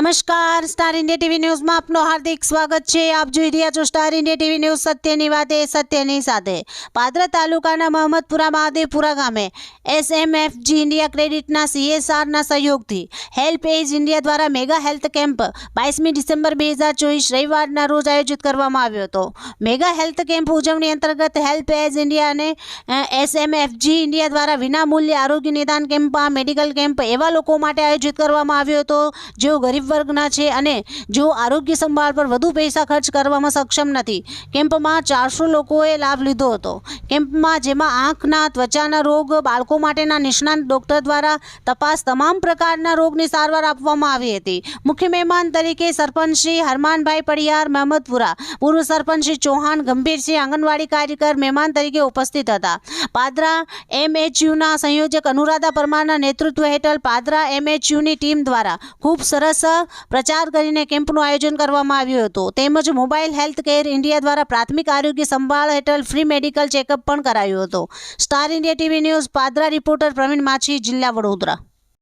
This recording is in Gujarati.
નમસ્કાર, સ્ટાર ઇન્ડિયા ટીવી ન્યૂઝમાં આપનું હાર્દિક સ્વાગત છે। આપ જોઈ રહ્યા છો સ્ટાર ઇન્ડિયા ટીવી ન્યૂઝ। સત્યની વાતે સત્યની સાથે। પાદરા તાલુકાના મહમદપુરા મહાદેવપુરા ગામે SMFG ઇન્ડિયા ક્રેડિટના CSRના સહયોગથી હેલ્પ એજ ઇન્ડિયા દ્વારા મેગા હેલ્થ કેમ્પ 22મી ડિસેમ્બર 2024 રવિવારના રોજ આયોજિત કરવામાં આવ્યો હતો। મેગા હેલ્થ કેમ્પ ઉજવણી અંતર્ગત હેલ્પ એજ ઇન્ડિયા અને SMFG ઇન્ડિયા દ્વારા વિનામૂલ્યે આરોગ્ય નિદાન કેમ્પ, મેડિકલ કેમ્પ એવા લોકો માટે આયોજિત કરવામાં આવ્યો હતો જેઓ ગરીબ વર્ગના છે અને જો આરોગ્ય સંભાળ પર વધુ પૈસા ખર્ચ કરવામાં સક્ષમ નથી। કેમ્પમાં 400 લોકોએ લાભ લીધો હતો। કેમ્પમાં જેમાં આંખના, ત્વચાના રોગ, બાળકો માટેના નિષ્ણાત ડોક્ટર દ્વારા તપાસ, તમામ પ્રકારના રોગની સારવાર આપવામાં આવી હતી। મુખ્ય મહેમાન તરીકે સરપંચ શ્રી હરમાનભાઈ પડિયાર મહમદપુરા, પૂર્વ સરપંચ શ્રી ચૌહાણ ગંભીરસિંહ, આંગણવાડી કાર્યકર મહેમાન તરીકે ઉપસ્થિત હતા। પાદરા MHUના સંયોજક અનુરાધા પરમારના નેતૃત્વ હેઠળ પાદરા MHUની ટીમ દ્વારા ખૂબ સરસ પ્રચાર કરીને કેમ્પનું આયોજન કરવામાં આવ્યું હતું। તેમજ મોબાઈલ હેલ્થ કેર ઇન્ડિયા દ્વારા પ્રાથમિક આરોગ્ય સંભાળ હેઠળ ફ્રી મેડિકલ ચેકઅપ પણ કરાયું હતું। Star India TV news Padra reporter Pravin Machhi, જિલ્લા વડોદરા।